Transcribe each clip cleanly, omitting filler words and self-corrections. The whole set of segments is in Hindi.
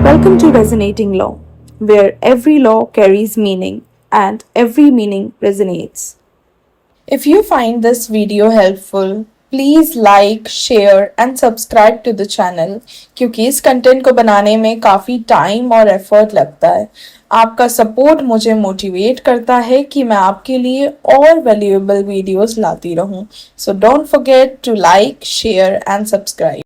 Welcome to Resonating Law, where every law carries meaning and every meaning resonates. If you find this video helpful, please like, share and subscribe to the channel क्योंकि इस कंटेंट को बनाने में काफ़ी टाइम और एफर्ट लगता है। आपका सपोर्ट मुझे मोटिवेट करता है कि मैं आपके लिए और वैल्यूएबल वीडियोस लाती रहूं। So don't forget to like, share and subscribe.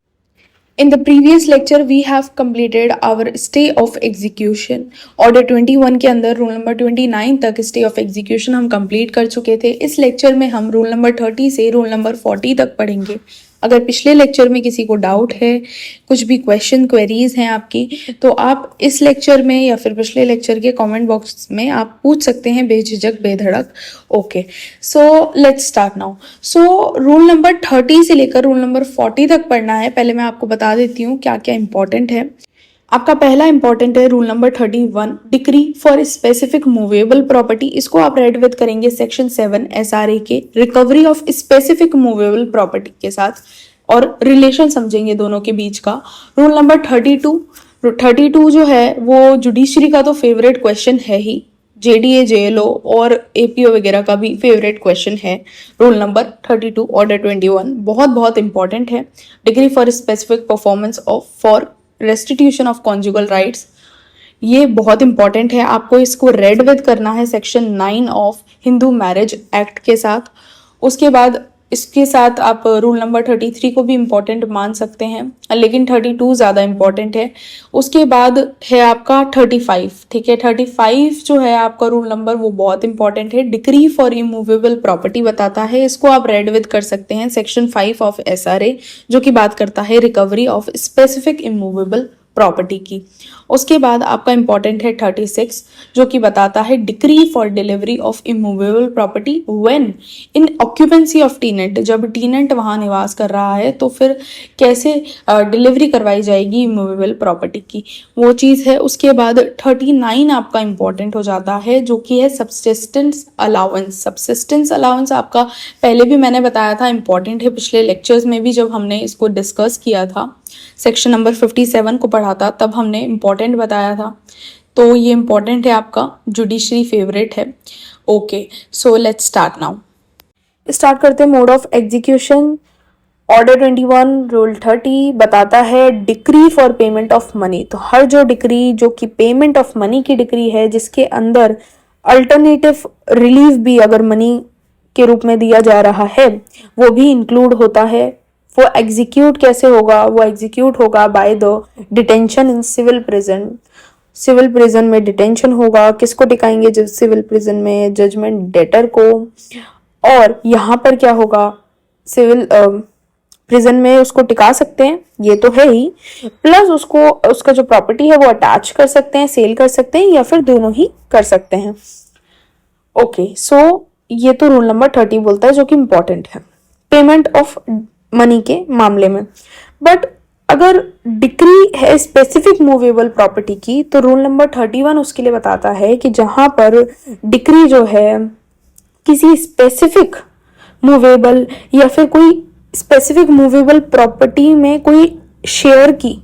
In the previous lecture, we have completed our stay of execution. Order 21 के अंदर रूल नंबर 29 तक stay of execution हम complete कर चुके थे। इस लेक्चर में हम रूल नंबर 30 से रूल नंबर 40 तक पढ़ेंगे। अगर पिछले लेक्चर में किसी को डाउट है, कुछ भी क्वेश्चन क्वेरीज हैं आपकी, तो आप इस लेक्चर में या फिर पिछले लेक्चर के कमेंट बॉक्स में आप पूछ सकते हैं बेझिझक बेधड़क। Okay, so let's start now. So rule number 30 से लेकर रूल नंबर 40 तक पढ़ना है। पहले मैं आपको बता देती हूँ क्या क्या इंपॉर्टेंट है। आपका पहला इंपॉर्टेंट है rule number 31, decree for specific movable property. इसको आप रेड विद करेंगे सेक्शन 7 SRA के recovery of specific movable property के साथ और रिलेशन समझेंगे दोनों के बीच का। रूल नंबर 32 जो है वो जुडिशरी का तो फेवरेट क्वेश्चन है ही, JDA JLO और APO वगैरह का भी फेवरेट क्वेश्चन है। रूल नंबर 32 ऑर्डर 21 बहुत इंपॉर्टेंट है। Degree for specific performance of for restitution of conjugal rights, ये बहुत इंपॉर्टेंट है। आपको इसको रेड विद करना है section 9 of Hindu marriage act के साथ। उसके बाद इसके साथ आप रूल नंबर 33 को भी इम्पॉर्टेंट मान सकते हैं, लेकिन 32 ज़्यादा इम्पॉर्टेंट है। उसके बाद है आपका 35, ठीक है। 35 जो है आपका रूल नंबर वो बहुत इंपॉर्टेंट है, डिक्री फॉर इमूवेबल प्रॉपर्टी बताता है। इसको आप रेड विद कर सकते हैं सेक्शन 5 ऑफ SRA, जो कि बात करता है recovery of specific immovable property की। उसके बाद आपका इंपॉर्टेंट है 36, जो कि बताता है decree for delivery of immovable property when in occupancy of टीनेंट। जब टीनेंट वहां निवास कर रहा है तो फिर कैसे डिलीवरी करवाई जाएगी इमूवेबल प्रॉपर्टी की, वो चीज़ है। उसके बाद 39 आपका इंपॉर्टेंट हो जाता है, जो कि है सब्सिस्टेंस अलाउंस। सब्सिस्टेंस अलाउंस आपका पहले भी मैंने बताया था इंपॉर्टेंट है, पिछले लेक्चर्स में भी जब हमने इसको डिस्कस किया था, सेक्शन नंबर 57 को पढ़ा था, तब हमने इम्पॉर्टेंट बताया था। तो ये इम्पॉर्टेंट है, आपका जुडिशरी फेवरेट है। Okay, so let's start now. Start करते हैं mode of execution. Order 21 rule 30 बताता है decree for payment of money. तो हर जो डिक्री जो कि पेमेंट ऑफ मनी की डिक्री है, जिसके अंदर अल्टरनेटिव रिलीफ भी अगर मनी के रूप में दिया जा रहा है, वो भी इंक्लूड होता है। वो एग्जीक्यूट कैसे होगा? वो एग्जीक्यूट होगा by the detention in civil prison. Civil prison में डिटेंशन होगा। किसको टिकाएंगे जब सिविल प्रिजन में? जजमेंट डेटर को। और यहाँ पर क्या होगा? सिविल प्रिजन में उसको टिका सकते हैं, ये तो है ही, प्लस उसको उसका जो प्रॉपर्टी है वो अटैच कर सकते हैं, सेल कर सकते हैं, या फिर दोनों ही कर सकते हैं। ओके, सो ये तो रूल नंबर 30 बोलता है, जो कि इंपॉर्टेंट है पेमेंट ऑफ मनी के मामले में। बट अगर डिक्री है स्पेसिफिक मूवेबल प्रॉपर्टी की, तो रूल नंबर 31 उसके लिए बताता है कि जहां पर डिक्री जो है किसी स्पेसिफिक मूवेबल या फिर कोई स्पेसिफिक मूवेबल प्रॉपर्टी में कोई शेयर की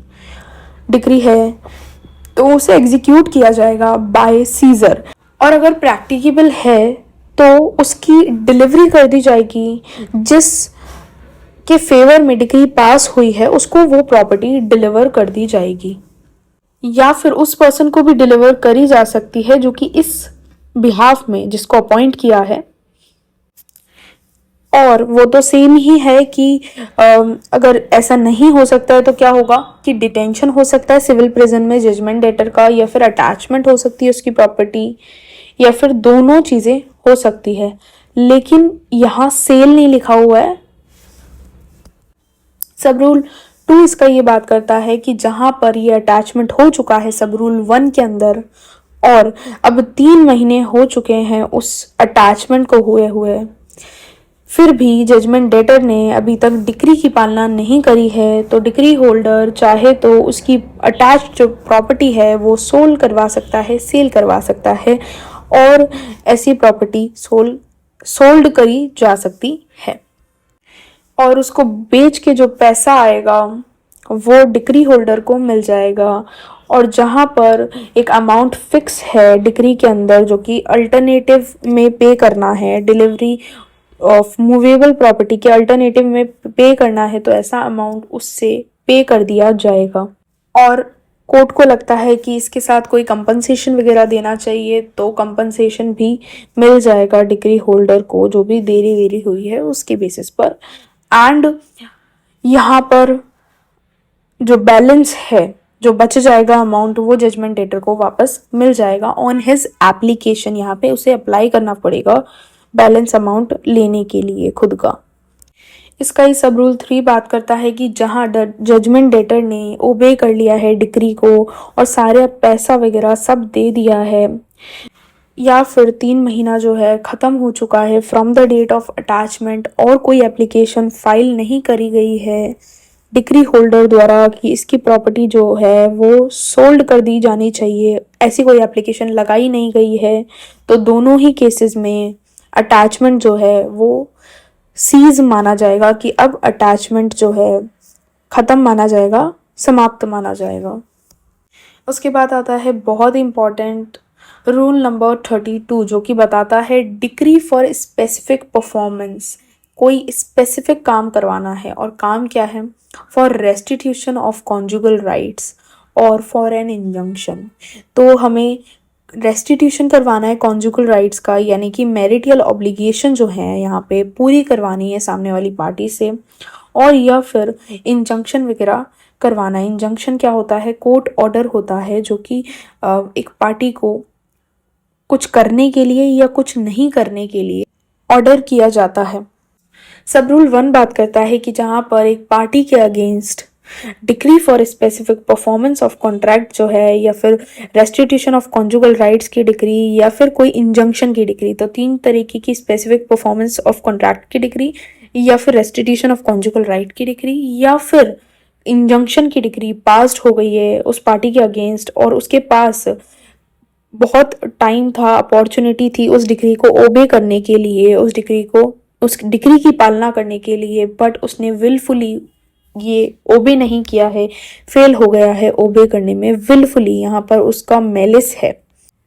डिक्री है, तो उसे एग्जीक्यूट किया जाएगा बाय सीजर। और अगर प्रैक्टिकेबल है तो उसकी डिलीवरी कर दी जाएगी जिस के फेवर में डिक्री पास हुई है, उसको वो प्रॉपर्टी डिलीवर कर दी जाएगी, या फिर उस पर्सन को भी डिलीवर करी जा सकती है जो कि इस बिहाफ में जिसको अपॉइंट किया है। और वो तो सेम ही है कि अगर ऐसा नहीं हो सकता है तो क्या होगा कि डिटेंशन हो सकता है सिविल प्रिजन में जजमेंट डेटर का, या फिर अटैचमेंट हो सकती है उसकी प्रॉपर्टी, या फिर दोनों चीजें हो सकती है। लेकिन यहाँ सेल नहीं लिखा हुआ है। सब रूल 2 इसका ये बात करता है कि जहां पर ये अटैचमेंट हो चुका है सब रूल 1 के अंदर, और अब 3 महीने हो चुके हैं उस अटैचमेंट को हुए, फिर भी जजमेंट डेटर ने अभी तक डिक्री की पालना नहीं करी है, तो डिक्री होल्डर चाहे तो उसकी अटैच्ड जो प्रॉपर्टी है वो सोल्ड करवा सकता है, सेल करवा सकता है, और ऐसी प्रॉपर्टी सोल्ड करी जा सकती है। और उसको बेच के जो पैसा आएगा वो डिक्री होल्डर को मिल जाएगा। और जहाँ पर एक अमाउंट फिक्स है डिक्री के अंदर जो कि अल्टरनेटिव में पे करना है, डिलीवरी ऑफ मूवेबल प्रॉपर्टी के अल्टरनेटिव में पे करना है, तो ऐसा अमाउंट उससे पे कर दिया जाएगा। और कोर्ट को लगता है कि इसके साथ कोई कंपनसेशन वगैरह देना चाहिए तो कंपनसेशन भी मिल जाएगा डिक्री होल्डर को, जो भी देरी वेरी हुई है उसके बेसिस पर। एंड यहाँ पर जो बैलेंस है, जो बच जाएगा अमाउंट, वो जजमेंट डेटर को वापस मिल जाएगा ऑन हिज एप्लीकेशन। यहाँ पे उसे अप्लाई करना पड़ेगा बैलेंस अमाउंट लेने के लिए खुद का। इसका ही सब रूल 3 बात करता है कि जहाँ जजमेंट डेटर ने ओबे कर लिया है डिक्री को और सारे पैसा वगैरह सब दे दिया है, या फिर 3 महीना जो है ख़त्म हो चुका है from the date of attachment और कोई एप्लीकेशन फाइल नहीं करी गई है डिक्री होल्डर द्वारा कि इसकी प्रॉपर्टी जो है वो सोल्ड कर दी जानी चाहिए, ऐसी कोई एप्लीकेशन लगाई नहीं गई है, तो दोनों ही केसेस में अटैचमेंट जो है वो सीज माना जाएगा कि अब अटैचमेंट जो है ख़त्म माना जाएगा, समाप्त माना जाएगा। उसके बाद आता है बहुत इम्पॉर्टेंट रूल नंबर 32 जो कि बताता है डिक्री फॉर स्पेसिफिक परफॉर्मेंस। कोई स्पेसिफिक काम करवाना है और काम क्या है? For restitution of conjugal rights और फॉर एन इंजंक्शन। तो हमें रेस्टिट्यूशन करवाना है कॉन्जुगल राइट्स का, यानी कि मैरिटल ऑब्लिगेशन जो है यहाँ पे पूरी करवानी है सामने वाली पार्टी से, और या फिर इंजंक्शन वगैरह करवाना है। इंजंक्शन क्या होता है? कोर्ट ऑर्डर होता है जो कि एक पार्टी को कुछ करने के लिए या कुछ नहीं करने के लिए ऑर्डर किया जाता है। सब रूल 1 बात करता है कि जहाँ पर एक पार्टी के against decree for specific performance of contract जो है, या फिर रेस्टिट्यूशन ऑफ कॉन्जुगल राइट्स की डिक्री, या फिर कोई इंजंक्शन की डिक्री, तो 3 तरीके की स्पेसिफिक परफॉर्मेंस ऑफ कॉन्ट्रैक्ट की डिक्री, या फिर रेस्टिट्यूशन ऑफ कॉन्जुगल राइट की डिक्री, या फिर इंजंक्शन की डिक्री पास्ड हो गई है उस पार्टी के अगेंस्ट और उसके पास बहुत टाइम था, अपॉर्चुनिटी थी उस डिक्री को ओबे करने के लिए, उस डिक्री की पालना करने के लिए, बट उसने विलफुली ये ओबे नहीं किया है, फेल हो गया है ओबे करने में विलफुली, यहाँ पर उसका मेलिस है,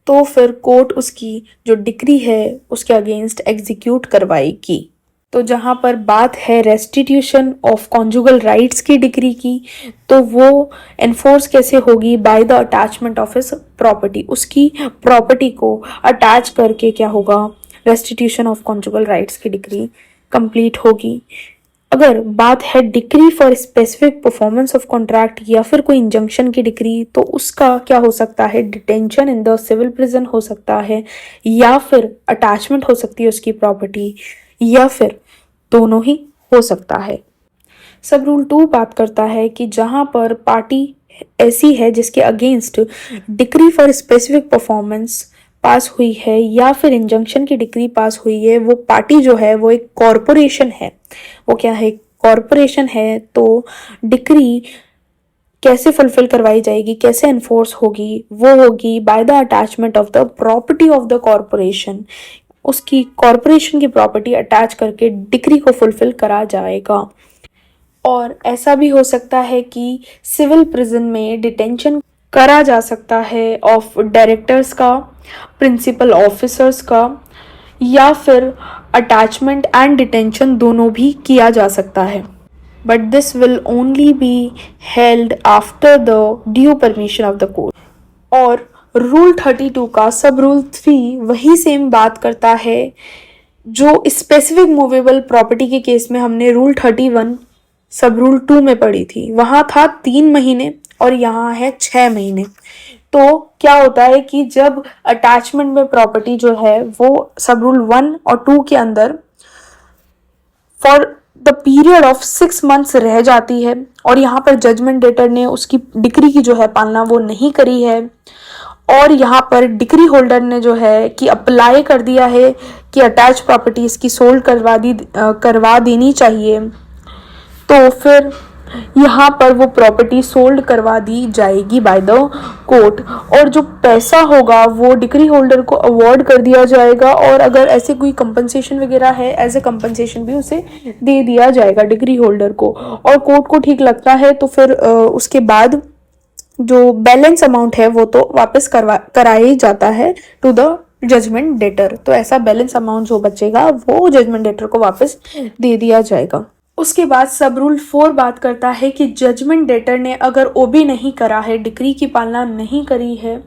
तो फिर कोर्ट उसकी जो डिक्री है उसके अगेंस्ट एग्जीक्यूट करवाएगी। तो जहाँ पर बात है रेस्टिट्यूशन ऑफ कॉन्जुगल राइट्स की डिक्री की, तो वो एनफोर्स कैसे होगी? By the attachment of his property. उसकी प्रॉपर्टी को अटैच करके क्या होगा? रेस्टिट्यूशन ऑफ कॉन्जुगल राइट्स की डिक्री कंप्लीट होगी। अगर बात है decree for specific performance of contract या फिर कोई इंजंक्शन की डिक्री, तो उसका क्या हो सकता है? Detention in the civil prison हो सकता है, या फिर अटैचमेंट हो सकती है उसकी प्रॉपर्टी, या फिर दोनों ही हो सकता है। सब रूल 2 बात करता है कि जहां पर पार्टी ऐसी है जिसके against decree for specific performance pass हुई है या फिर इंजंक्शन की डिक्री पास हुई है, वो पार्टी जो है वो एक कॉरपोरेशन है। वो क्या है? कॉरपोरेशन है। तो डिक्री कैसे फुलफिल करवाई जाएगी, कैसे एनफोर्स होगी? वो होगी by the attachment of the property of the corporation. उसकी कॉरपोरेशन की प्रॉपर्टी अटैच करके डिक्री को फुलफिल करा जाएगा। और ऐसा भी हो सकता है कि सिविल प्रिजन में डिटेंशन करा जा सकता है ऑफ डायरेक्टर्स का, प्रिंसिपल ऑफिसर्स का, या फिर अटैचमेंट एंड डिटेंशन दोनों भी किया जा सकता है, but this will only be held after the due permission of the court. और रूल 32 का सब रूल 3 वही सेम बात करता है जो स्पेसिफिक मूवेबल प्रॉपर्टी के केस में हमने रूल 31 सब रूल 2 में पढ़ी थी। वहां था 3 महीने और यहाँ है 6 महीने। तो क्या होता है कि जब अटैचमेंट में प्रॉपर्टी जो है वो सब रूल 1 और 2 के अंदर for the period of 6 months रह जाती है और यहाँ पर जजमेंट डेटर ने उसकी डिक्री की जो है पालना वो नहीं करी है, और यहाँ पर डिक्री होल्डर ने जो है कि अप्लाई कर दिया है कि अटैच प्रॉपर्टी इसकी सोल्ड करवा देनी चाहिए, तो फिर यहाँ पर वो प्रॉपर्टी सोल्ड करवा दी जाएगी बाय द कोर्ट, और जो पैसा होगा वो डिक्री होल्डर को अवॉर्ड कर दिया जाएगा, और अगर ऐसे कोई कंपनसेशन वगैरह है एज ए कंपनसेशन भी उसे दे दिया जाएगा डिक्री होल्डर को। और कोर्ट को ठीक लगता है तो फिर उसके बाद जो बैलेंस अमाउंट है वो तो वापस कराया ही जाता है टू द जजमेंट डेटर। तो ऐसा बैलेंस अमाउंट जो बचेगा वो जजमेंट डेटर को वापस दे दिया जाएगा। उसके बाद सब रूल 4 बात करता है कि जजमेंट डेटर ने अगर ओबी नहीं करा है, डिक्री की पालना नहीं करी है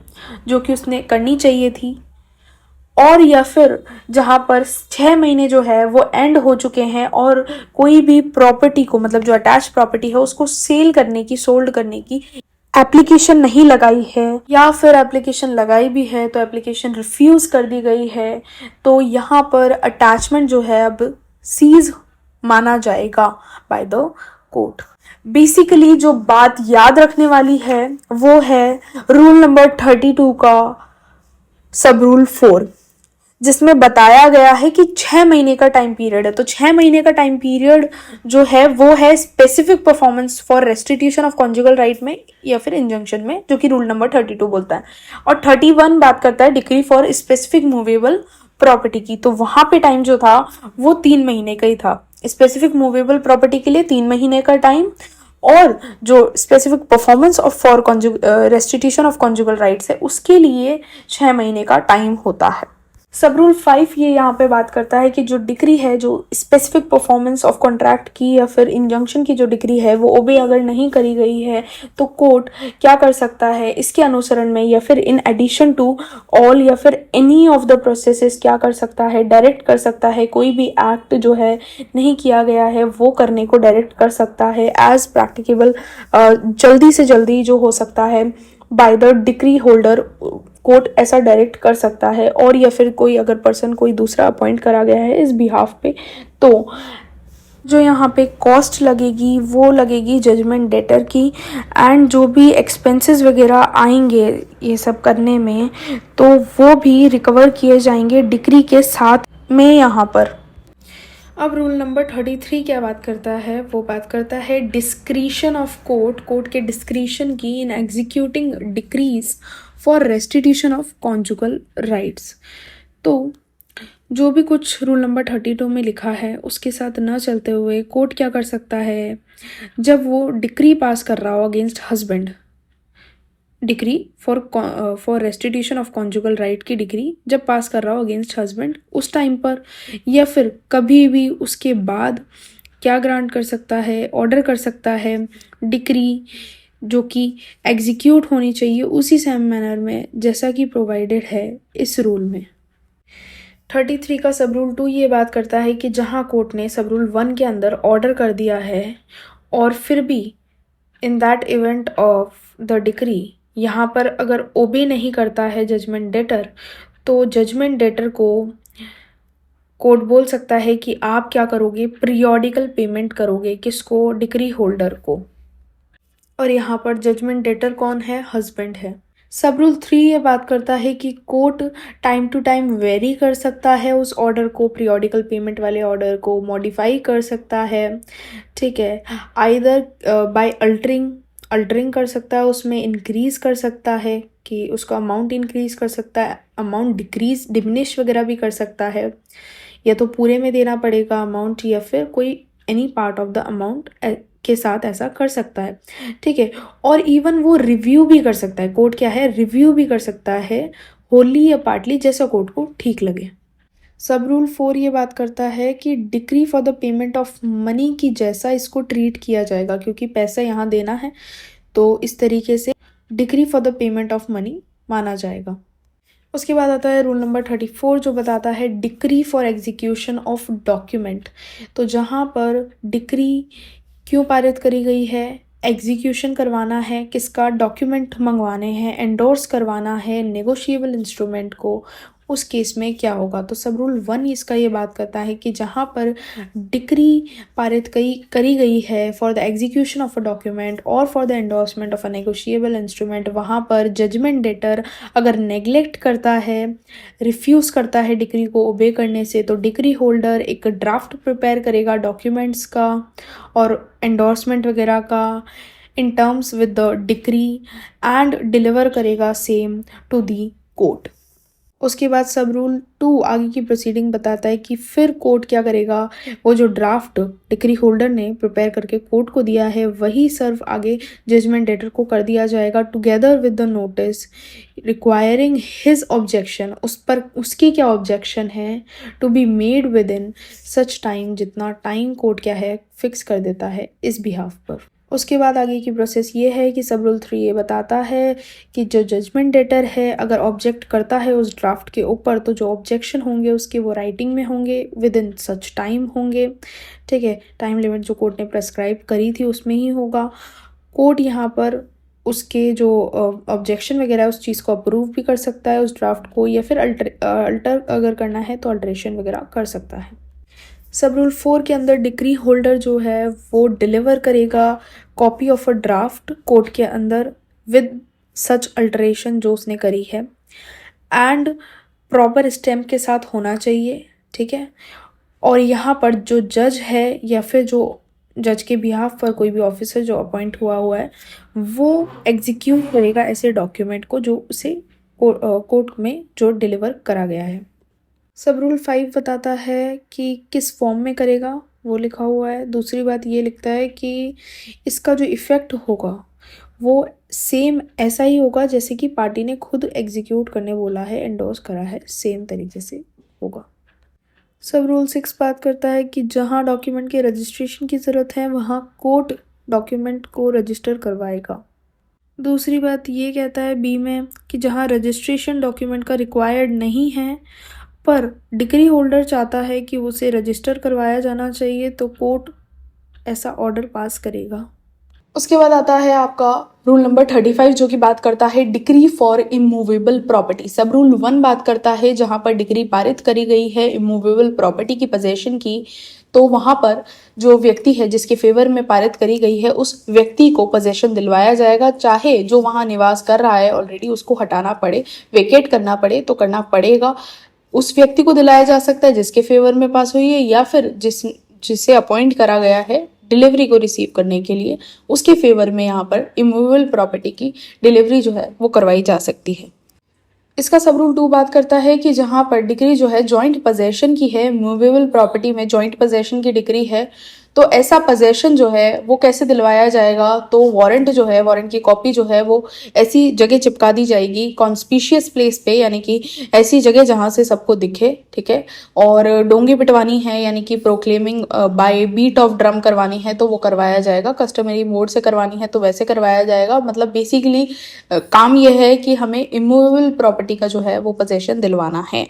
जो कि उसने करनी चाहिए थी, और या फिर जहाँ पर 6 महीने जो है वो एंड हो चुके हैं और कोई भी प्रॉपर्टी को, मतलब जो अटैच प्रॉपर्टी है उसको सेल करने की, सोल्ड करने की एप्लीकेशन नहीं लगाई है, या फिर एप्लीकेशन लगाई भी है तो एप्लीकेशन रिफ्यूज कर दी गई है, तो यहाँ पर अटैचमेंट जो है अब सीज माना जाएगा बाय द कोर्ट। बेसिकली जो बात याद रखने वाली है वो है रूल नंबर 32 का सब रूल 4, जिसमें बताया गया है कि 6 महीने का टाइम पीरियड है। तो 6 महीने का टाइम पीरियड जो है वो है specific performance for restitution of conjugal right में या फिर इंजंक्शन में, जो कि रूल नंबर 32 बोलता है। और 31 बात करता है decree for specific movable property की। तो वहां पे टाइम जो था वो 3 महीने का ही था। स्पेसिफिक मूवेबल प्रॉपर्टी के लिए 3 महीने का टाइम, और जो specific performance of for restitution of conjugal rights है उसके लिए 6 महीने का टाइम होता है। सब रूल 5 ये यहाँ पे बात करता है कि जो डिक्री है, जो स्पेसिफिक परफॉर्मेंस ऑफ कॉन्ट्रैक्ट की या फिर इंजंक्शन की जो डिक्री है वो ओबे अगर नहीं करी गई है तो कोर्ट क्या कर सकता है इसके अनुसरण में, या फिर इन एडिशन टू ऑल या फिर एनी ऑफ द प्रोसेसेस क्या कर सकता है, डायरेक्ट कर सकता है। कोई भी एक्ट जो है नहीं किया गया है वो करने को डायरेक्ट कर सकता है एज प्रैक्टिकेबल, जल्दी से जल्दी जो हो सकता है by the decree holder. Court ऐसा डायरेक्ट कर सकता है, और या फिर कोई अगर पर्सन कोई दूसरा अपॉइंट करा गया है इस बिहाफ पे, तो जो यहाँ पे कॉस्ट लगेगी वो लगेगी जजमेंट डेटर की, एंड जो भी एक्सपेंसेस वगैरह आएंगे ये सब करने में तो वो भी रिकवर किए जाएंगे डिक्री के साथ में यहाँ पर। अब रूल नंबर 33 क्या बात करता है, वो बात करता है डिस्क्रिशन ऑफ कोर्ट, कोर्ट के डिस्क्रिशन की in executing decrees for restitution of conjugal rights. तो जो भी कुछ रूल नंबर 32 में लिखा है उसके साथ न चलते हुए कोर्ट क्या कर सकता है, जब वो डिक्री पास कर रहा हो against husband, decree for restitution of conjugal right की डिक्री जब पास कर रहा हो अगेंस्ट हस्बैंड, उस टाइम पर या फिर कभी भी उसके बाद क्या ग्रांट कर सकता है, ऑर्डर कर सकता है डिक्री जो कि एग्जीक्यूट होनी चाहिए उसी सेम मैनर में जैसा कि प्रोवाइडेड है इस रूल में। 33 का सब रूल 2 ये बात करता है कि जहां कोर्ट ने सब रूल 1 के अंदर ऑर्डर कर दिया है और फिर भी in that event of the decree यहाँ पर अगर ओबे नहीं करता है जजमेंट डेटर, तो जजमेंट डेटर को कोर्ट बोल सकता है कि आप क्या करोगे, पीरियोडिकल पेमेंट करोगे। किसको? डिक्री होल्डर को। और यहाँ पर जजमेंट डेटर कौन है? हस्बैंड है। सब रूल 3 ये बात करता है कि court time to time vary कर सकता है उस ऑर्डर को, पीरियोडिकल पेमेंट वाले ऑर्डर को मॉडिफाई कर सकता है, ठीक है, आइदर बाय अल्टरिंग कर सकता है, उसमें इंक्रीज कर सकता है कि उसका अमाउंट इंक्रीज कर सकता है, अमाउंट डिमिनिश वगैरह भी कर सकता है, या तो पूरे में देना पड़ेगा अमाउंट या फिर कोई any part of the amount के साथ ऐसा कर सकता है, ठीक है। और इवन वो रिव्यू भी कर सकता है, कोर्ट क्या है, रिव्यू भी कर सकता है होली या पार्टली, जैसा कोर्ट को ठीक लगे। सब रूल 4 ये बात करता है कि decree for the payment of money की जैसा इसको ट्रीट किया जाएगा, क्योंकि पैसा यहाँ देना है तो इस तरीके से decree for the payment of money माना जाएगा। उसके बाद आता है रूल नंबर 34 जो बताता है decree for execution of document. तो जहाँ पर डिक्री क्यों पारित करी गई है, एग्जीक्यूशन करवाना है किसका, डॉक्यूमेंट मंगवाने हैं, एंडोर्स करवाना है नेगोशिएबल इंस्ट्रूमेंट को, उस केस में क्या होगा। तो सब रूल 1 इसका ये बात करता है कि जहाँ पर डिक्री पारित करी गई है for the execution of a document और for the endorsement of a negotiable instrument, वहाँ पर जजमेंट डेटर अगर नेग्लेक्ट करता है, रिफ्यूज़ करता है डिक्री को ओबे करने से, तो डिक्री होल्डर एक ड्राफ्ट प्रिपेयर करेगा डॉक्यूमेंट्स का और एंडोर्समेंट वगैरह का in terms with the decree and deliver करेगा सेम टू दी कोर्ट। उसके बाद सब रूल 2 आगे की प्रोसीडिंग बताता है कि फिर कोर्ट क्या करेगा, वो जो ड्राफ्ट डिक्री होल्डर ने प्रिपेयर करके कोर्ट को दिया है वही सर्व आगे जजमेंट डेटर को कर दिया जाएगा, together with the notice requiring his objection, उस पर उसकी क्या ऑब्जेक्शन है, to be made within such time, जितना टाइम कोर्ट क्या है फिक्स कर देता है इस बिहाफ पर। उसके बाद आगे की प्रोसेस ये है कि सब रूल 3 ये बताता है कि जो जजमेंट डेटर है अगर ऑब्जेक्ट करता है उस ड्राफ्ट के ऊपर, तो जो ऑब्जेक्शन होंगे उसके वो राइटिंग में होंगे, विद इन सच टाइम होंगे, ठीक है। टाइम लिमिट जो कोर्ट ने प्रेस्क्राइब करी थी उसमें ही होगा। कोर्ट यहाँ पर उसके जो ऑब्जेक्शन वगैरह है उस चीज़ को अप्रूव भी कर सकता है उस ड्राफ्ट को, या फिर अल्टर अगर करना है तो अल्टरेशन वगैरह कर सकता है। सब रूल 4 के अंदर डिक्री होल्डर जो है वो डिलीवर करेगा copy of a draft court के अंदर विद सच अल्टरेशन जो उसने करी है, एंड प्रॉपर स्टैम्प के साथ होना चाहिए, ठीक है। और यहाँ पर जो जज है या फिर जो जज के बिहाफ पर कोई भी ऑफिसर जो अपॉइंट हुआ है वो एग्जीक्यूट करेगा ऐसे डॉक्यूमेंट को जो उसे कोर्ट में जो डिलीवर करा गया है। सब रूल 5 बताता है कि किस फॉर्म में करेगा, वो लिखा हुआ है। दूसरी बात ये लिखता है कि इसका जो इफ़ेक्ट होगा वो सेम ऐसा ही होगा जैसे कि पार्टी ने खुद एग्जीक्यूट करने बोला है, एंडोर्स करा है, सेम तरीके से होगा। सब रूल 6 बात करता है कि जहाँ डॉक्यूमेंट के रजिस्ट्रेशन की ज़रूरत है वहाँ कोर्ट डॉक्यूमेंट को रजिस्टर करवाएगा। दूसरी बात ये कहता है बी में कि जहाँ रजिस्ट्रेशन डॉक्यूमेंट का रिक्वायर्ड नहीं है पर डिक्री होल्डर चाहता है कि उसे रजिस्टर करवाया जाना चाहिए तो कोर्ट ऐसा ऑर्डर पास करेगा। उसके बाद आता है आपका रूल नंबर 35 जो कि बात करता है डिक्री फॉर इमूवेबल प्रॉपर्टी। सब रूल 1 बात करता है जहां पर डिक्री पारित करी गई है इमूवेबल प्रॉपर्टी की पोजेशन की, तो वहां पर जो व्यक्ति है जिसके फेवर में पारित करी गई है उस व्यक्ति को पोजेशन दिलवाया जाएगा, चाहे जो वहां निवास कर रहा है ऑलरेडी उसको हटाना पड़े, वेकेट करना पड़े तो करना पड़ेगा। उस व्यक्ति को दिलाया जा सकता है जिसके फेवर में पास हुई है, या फिर जिसे अपॉइंट करा गया है डिलीवरी को रिसीव करने के लिए उसके फेवर में यहाँ पर इमूवेबल प्रॉपर्टी की डिलीवरी जो है वो करवाई जा सकती है। इसका सब रूल 2 बात करता है कि जहाँ पर डिक्री जो है जॉइंट पोजेशन की है, मूवेबल प्रॉपर्टी में जॉइंट पोजेशन की डिक्री है, तो ऐसा पोजेशन जो है वो कैसे दिलवाया जाएगा, तो वारंट जो है, वारंट की कॉपी जो है वो ऐसी जगह चिपका दी जाएगी कॉन्स्पिशियस प्लेस पे, यानी कि ऐसी जगह जहाँ से सबको दिखे, ठीक है। और डोंगी पिटवानी है यानी कि proclaiming by beat of drum करवानी है तो वो करवाया जाएगा, कस्टमरी मोड से करवानी है तो वैसे करवाया जाएगा। मतलब बेसिकली काम यह है कि हमें इमूवेबल प्रॉपर्टी का जो है वो पोजेशन दिलवाना है।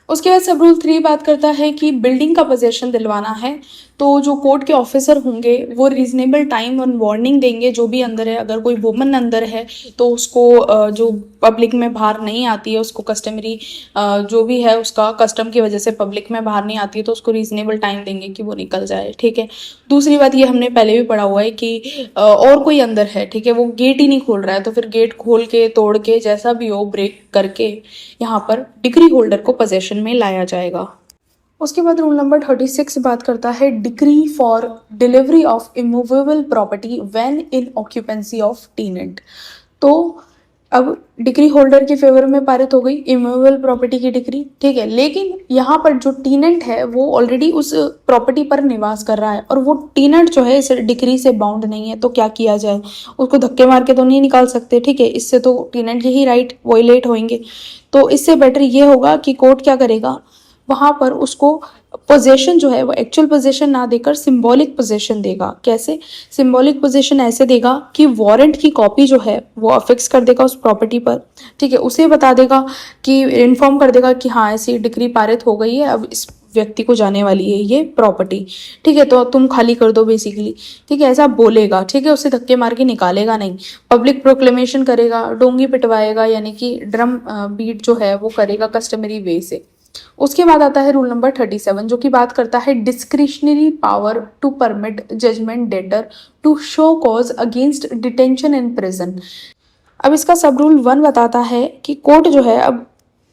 उसके बाद सब रूल 3 बात करता है कि बिल्डिंग का पोजेशन दिलवाना है, तो जो कोर्ट के ऑफिसर होंगे वो रीजनेबल टाइम और वार्निंग देंगे जो भी अंदर है। अगर कोई वुमन अंदर है तो उसको जो पब्लिक में बाहर नहीं आती है उसको कस्टमरी जो भी है उसका कस्टम की वजह से पब्लिक में बाहर नहीं आती है तो उसको रीजनेबल टाइम देंगे कि वो निकल जाए, ठीक है। दूसरी बात ये हमने पहले भी पढ़ा हुआ है कि और कोई अंदर है, ठीक है, वो गेट ही नहीं खोल रहा है तो फिर गेट खोल के तोड़ के जैसा भी हो ब्रेक करके यहाँ पर डिक्री होल्डर को पोजेशन में लाया जाएगा। उसके बाद रूल नंबर 36 बात करता है decree for delivery of immovable property when in occupancy of tenant. तो अब डिक्री होल्डर के फेवर में पारित हो गई इमूवेबल प्रॉपर्टी की डिक्री, ठीक है, लेकिन यहाँ पर जो टेनेंट है वो ऑलरेडी उस प्रॉपर्टी पर निवास कर रहा है और वो टेनेंट जो है इस डिक्री से बाउंड नहीं है, तो क्या किया जाए, उसको धक्के मार के तो नहीं निकाल सकते, ठीक है, इससे तो टेनेंट के ही राइट वॉयलेट होंगे। तो इससे बेटर ये होगा कि कोर्ट क्या करेगा, वहां पर उसको पोजेशन जो है वो एक्चुअल पोजेशन ना देकर सिंबॉलिक पोजेशन देगा। कैसे सिंबॉलिक पोजेशन? ऐसे देगा कि वारंट की कॉपी जो है वो अफिक्स कर देगा उस प्रॉपर्टी पर, ठीक है, उसे बता देगा कि इन्फॉर्म कर देगा कि हाँ ऐसी डिक्री पारित हो गई है, अब इस व्यक्ति को जाने वाली है ये प्रॉपर्टी, ठीक है, तो तुम खाली कर दो बेसिकली, ठीक है, ऐसा बोलेगा, ठीक है, उसे धक्के मार के निकालेगा नहीं। पब्लिक प्रोक्लेमेशन करेगा, डोंगी पिटवाएगा, यानी कि ड्रम बीट जो है वो करेगा कस्टमरी वे से। उसके बाद आता है रूल नंबर 37 जो कि बात करता है discretionary power to permit judgment debtor to show cause against detention in prison. अब इसका सब रूल 1 बताता है कि कोर्ट जो है अब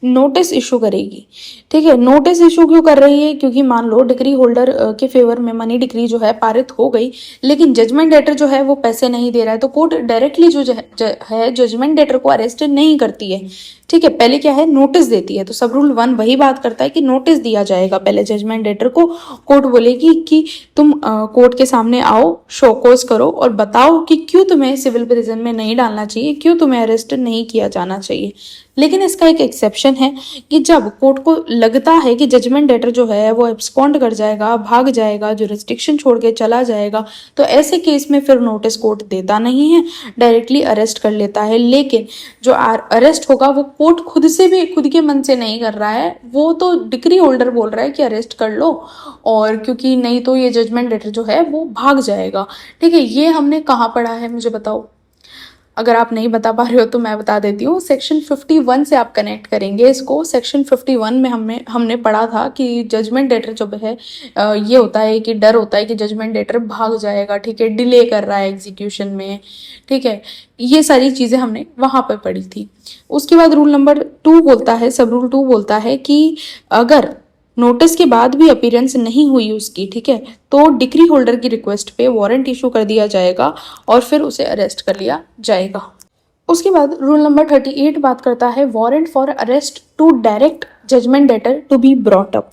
नोटिस इशू करेगी। ठीक है, नोटिस इशू क्यों कर रही है? क्योंकि मान लो डिक्री होल्डर के फेवर में मनी डिक्री जो है पारित हो गई, लेकिन जजमेंट डेटर जो है वो पैसे नहीं दे रहा है, तो कोर्ट डायरेक्टली जो है जजमेंट डेटर को अरेस्ट नहीं करती है। ठीक है, पहले क्या है, नोटिस देती है। तो सब रूल 1 वही बात करता है कि नोटिस दिया जाएगा पहले जजमेंट डेटर को। कोर्ट बोलेगी कि तुम कोर्ट के सामने आओ, शो कॉज करो और बताओ कि क्यों तुम्हें सिविल प्रिजन में नहीं डालना चाहिए, क्यों तुम्हें अरेस्ट नहीं किया जाना चाहिए। लेकिन इसका एक एक्सेप्शन है कि जब कोर्ट को लगता है कि जजमेंट डेटर जो है वो एब्सकॉन्ड कर जाएगा, भाग जाएगा, जुरिस्डिक्शन छोड़ के चला जाएगा, तो ऐसे केस में फिर नोटिस कोर्ट देता नहीं है, डायरेक्टली अरेस्ट कर लेता है। लेकिन जो अरेस्ट होगा वो कोर्ट खुद से भी, खुद के मन से नहीं कर रहा है, वो तो डिक्री होल्डर बोल रहा है कि अरेस्ट कर लो, और क्योंकि नहीं तो ये जजमेंट डेटर जो है वो भाग जाएगा। ठीक है, ये हमने कहाँ पढ़ा है मुझे बताओ? अगर आप नहीं बता पा रहे हो तो मैं बता देती हूँ। सेक्शन 51 से आप कनेक्ट करेंगे इसको। सेक्शन 51 में हमने पढ़ा था कि जजमेंट डेटर जो है ये होता है कि डर होता है कि जजमेंट डेटर भाग जाएगा। ठीक है, डिले कर रहा है एग्जीक्यूशन में। ठीक है, ये सारी चीज़ें हमने वहाँ पर पढ़ी थी। उसके बाद रूल नंबर 2 बोलता है, सब रूल 2 बोलता है कि अगर नोटिस के बाद भी अपीयरेंस नहीं हुई उसकी, ठीक है, तो डिक्री होल्डर की रिक्वेस्ट पे वारंट इशू कर दिया जाएगा और फिर उसे अरेस्ट कर लिया जाएगा। उसके बाद रूल नंबर 38 बात करता है warrant for arrest to direct judgment debtor to be brought up.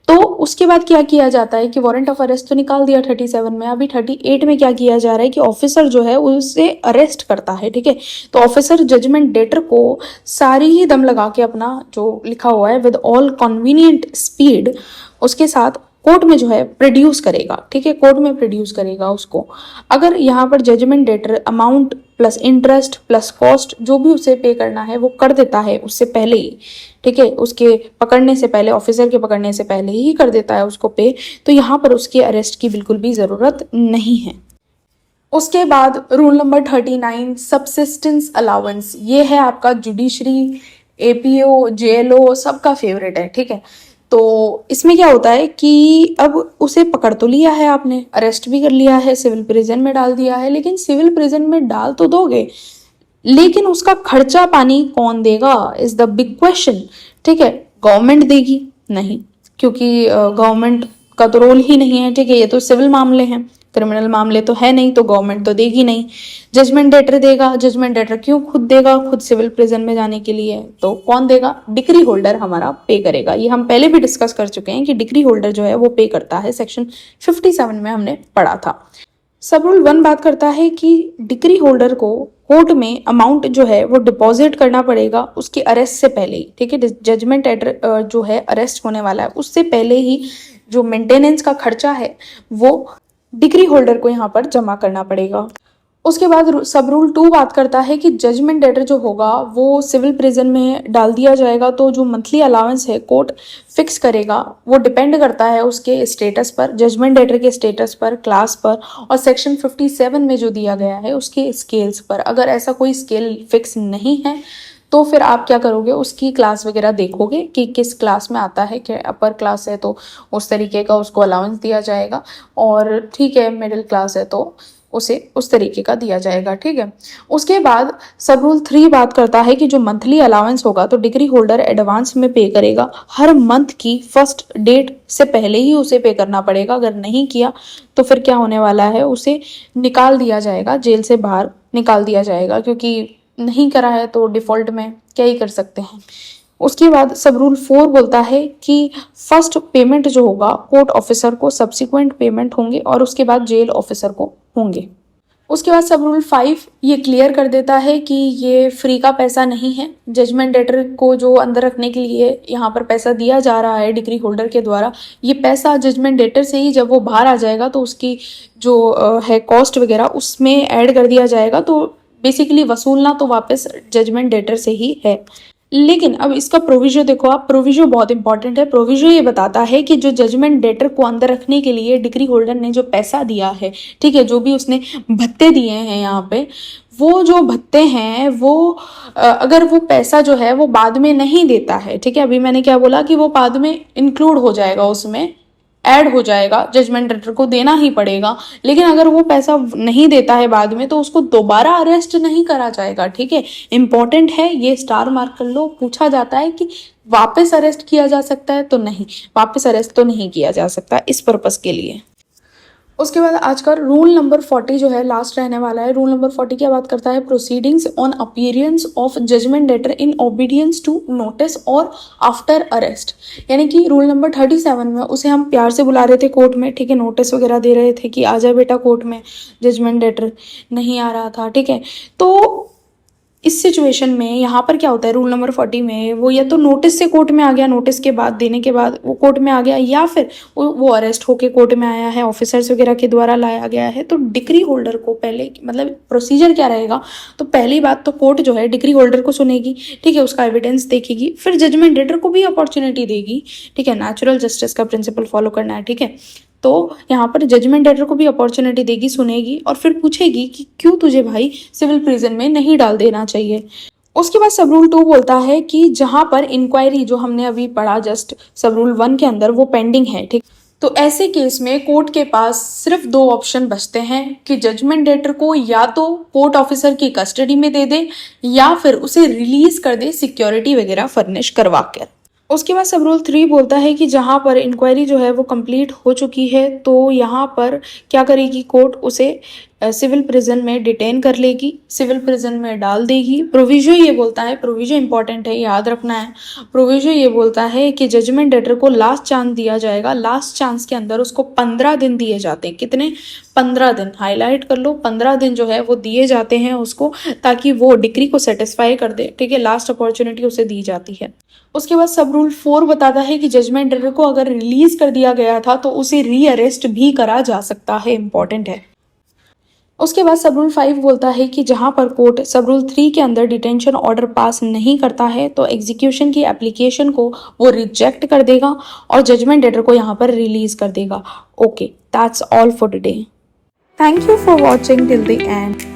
तो उसके बाद क्या किया जाता है कि वारंट ऑफ अरेस्ट तो निकाल दिया 37 में, अभी 38 में क्या किया जा रहा है कि ऑफिसर जो है उसे अरेस्ट करता है। ठीक है, तो ऑफिसर जजमेंट डेटर को सारी ही दम लगा के अपना जो लिखा हुआ है विद ऑल कन्वीनियंट स्पीड उसके साथ कोर्ट में जो है प्रोड्यूस करेगा। ठीक है, कोर्ट में प्रोड्यूस करेगा उसको। अगर यहाँ पर judgment debtor amount plus interest plus cost जो भी उसे पे करना है वो कर देता है उससे पहले ही। ठीक है, उसके पकड़ने से पहले, ऑफिसर के पकड़ने से पहले ही कर देता है उसको पे, तो यहाँ पर उसके अरेस्ट की बिल्कुल भी ज़रूरत नहीं है। उसके बाद रूल नंबर 39 सब्सिस्टेंस अलाउंस, ये है आपका जुडिशरी, एपीओ, जेएलओ सबका फेवरेट है। ठीक है, तो इसमें क्या होता है कि अब उसे पकड़ तो लिया है आपने, अरेस्ट भी कर लिया है, सिविल प्रिजन में डाल दिया है, लेकिन सिविल प्रिजन में डाल तो दोगे, लेकिन उसका खर्चा पानी कौन देगा इज द बिग क्वेश्चन। ठीक है, गवर्नमेंट देगी? नहीं, क्योंकि गवर्नमेंट का तो रोल ही नहीं है। ठीक है, ये तो सिविल मामले हैं, क्रिमिनल मामले तो है नहीं, तो गवर्नमेंट तो देगी नहीं। जजमेंट डेटर देगा। जजमेंट डेटर क्यों खुद देगा? खुद सिविल प्रिजन में जाने के लिए। तो कौन देगा? डिक्री होल्डर हमारा पे करेगा। ये हम पहले भी डिस्कस कर चुके हैं कि डिक्री होल्डर जो है वो पे करता है, सेक्शन 57 में हमने पढ़ा था। सब रूल 1 बात करता है कि डिक्री होल्डर को कोर्ट में अमाउंट जो है वो डिपॉजिट करना पड़ेगा उसके अरेस्ट से पहले ही। ठीक है, जजमेंट डेटर जो है अरेस्ट होने वाला है उससे पहले ही जो मेंटेनेंस का खर्चा है वो डिक्री होल्डर को यहाँ पर जमा करना पड़ेगा। उसके बाद सब रूल 2 बात करता है कि जजमेंट डेटर जो होगा वो सिविल प्रिजन में डाल दिया जाएगा, तो जो मंथली अलाउंस है कोर्ट फिक्स करेगा, वो डिपेंड करता है उसके स्टेटस पर, जजमेंट डेटर के स्टेटस पर, क्लास पर, और सेक्शन 57 में जो दिया गया है उसके स्केल्स पर। अगर ऐसा कोई स्केल फिक्स नहीं है तो फिर आप क्या करोगे, उसकी क्लास वगैरह देखोगे कि किस क्लास में आता है, कि अपर क्लास है तो उस तरीके का उसको अलाउंस दिया जाएगा, और ठीक है मिडिल क्लास है तो उसे उस तरीके का दिया जाएगा। ठीक है, उसके बाद सब रूल 3 बात करता है कि जो मंथली अलाउंस होगा तो डिग्री होल्डर एडवांस में पे करेगा, हर मंथ की फर्स्ट डेट से पहले ही उसे पे करना पड़ेगा। अगर नहीं किया तो फिर क्या होने वाला है, उसे निकाल दिया जाएगा, जेल से बाहर निकाल दिया जाएगा, क्योंकि नहीं करा है तो डिफॉल्ट में क्या ही कर सकते हैं। उसके बाद सब रूल 4 बोलता है कि फर्स्ट पेमेंट जो होगा कोर्ट ऑफिसर को, सब्सिक्वेंट पेमेंट होंगे और उसके बाद जेल ऑफिसर को होंगे। उसके बाद सब रूल 5 ये क्लियर कर देता है कि ये फ्री का पैसा नहीं है। जजमेंट डेटर को जो अंदर रखने के लिए यहाँ पर पैसा दिया जा रहा है डिग्री होल्डर के द्वारा, ये पैसा जजमेंट डेटर से ही जब वो बाहर आ जाएगा तो उसकी जो है कॉस्ट वगैरह उसमें ऐड कर दिया जाएगा। तो बेसिकली वसूलना तो वापस जजमेंट डेटर से ही है। लेकिन अब इसका प्रोविजो देखो आप, प्रोविजो बहुत इंपॉर्टेंट है। प्रोविजो ये बताता है कि जो जजमेंट डेटर को अंदर रखने के लिए डिग्री होल्डर ने जो पैसा दिया है, ठीक है, जो भी उसने भत्ते दिए हैं यहाँ पे, वो जो भत्ते हैं वो अगर वो पैसा जो है वो बाद में नहीं देता है, ठीक है, अभी मैंने क्या बोला कि वो बाद में इंक्लूड हो जाएगा उसमें, ऐड हो जाएगा, जजमेंट डेटर को देना ही पड़ेगा। लेकिन अगर वो पैसा नहीं देता है बाद में तो उसको दोबारा अरेस्ट नहीं करा जाएगा, ठीक है। इंपॉर्टेंट है, ये स्टार मार्क कर लो। पूछा जाता है कि वापस अरेस्ट किया जा सकता है, तो नहीं, वापस अरेस्ट तो नहीं किया जा सकता इस पर्पस के लिए। उसके बाद आज का रूल नंबर 40 जो है लास्ट रहने वाला है। रूल नंबर 40 क्या बात करता है? Proceedings on appearance of judgment debtor in obedience to notice और आफ्टर अरेस्ट। यानी कि रूल नंबर 37 में उसे हम प्यार से बुला रहे थे कोर्ट में, ठीक है, नोटिस वगैरह दे रहे थे कि आ जा बेटा कोर्ट में, जजमेंट डेटर नहीं आ रहा था, ठीक है। तो इस सिचुएशन में यहाँ पर क्या होता है, रूल नंबर 40 में वो या तो नोटिस से कोर्ट में आ गया, नोटिस के बाद देने के बाद वो कोर्ट में आ गया, या फिर वो अरेस्ट होके कोर्ट में आया है, ऑफिसर्स वगैरह के द्वारा लाया गया है। तो डिक्री होल्डर को पहले, मतलब प्रोसीजर क्या रहेगा, तो पहली बात तो कोर्ट जो है डिक्री होल्डर को सुनेगी, ठीक है, उसका एविडेंस देखेगी, फिर जजमेंट डेटर को भी अपॉर्चुनिटी देगी, ठीक है। नेचुरल जस्टिस का प्रिंसिपल फॉलो करना है, ठीक है। तो यहाँ पर जजमेंट डेटर को भी अपॉर्चुनिटी देगी, सुनेगी, और फिर पूछेगी कि क्यों तुझे भाई सिविल प्रिजन में नहीं डाल देना चाहिए। उसके बाद सब रूल 2 बोलता है कि जहां पर इंक्वायरी, जो हमने अभी पढ़ा जस्ट सब रूल 1 के अंदर, वो पेंडिंग है, ठीक। तो ऐसे केस में कोर्ट के पास सिर्फ 2 ऑप्शन बचते हैं कि जजमेंट डेटर को या तो कोर्ट ऑफिसर की कस्टडी में दे दे या फिर उसे रिलीज कर दे सिक्योरिटी वगैरह फर्निश करवा कर। उसके बाद सब रूल 3 बोलता है कि जहाँ पर इंक्वायरी जो है वो कंप्लीट हो चुकी है तो यहाँ पर क्या करेगी कोर्ट, उसे सिविल प्रिजन में डिटेन कर लेगी, सिविल प्रिजन में डाल देगी। प्रोविजो ये बोलता है, प्रोविजो इंपॉर्टेंट है, याद रखना है। प्रोविजो ये बोलता है कि जजमेंट डेटर को लास्ट चांस दिया जाएगा। लास्ट चांस के अंदर उसको 15 दिन दिए जाते हैं। कितने? 15 दिन, हाईलाइट कर लो, 15 दिन जो है वो दिए जाते हैं उसको, ताकि वो डिक्री को सेटिस्फाई कर दे, ठीक है। लास्ट अपॉर्चुनिटी उसे दी जाती है। उसके बाद सब रूल 4 बताता है कि जजमेंट डेटर को अगर रिलीज कर दिया गया था तो उसे री अरेस्ट भी करा जा सकता है, इंपॉर्टेंट है। उसके बाद सब रूल 5 बोलता है कि जहां पर कोर्ट सब रूल 3 के अंदर डिटेंशन ऑर्डर पास नहीं करता है तो एग्जीक्यूशन की एप्लीकेशन को वो रिजेक्ट कर देगा और जजमेंट डेटर को यहाँ पर रिलीज कर देगा। Okay, that's all for today. Thank you for watching till the end.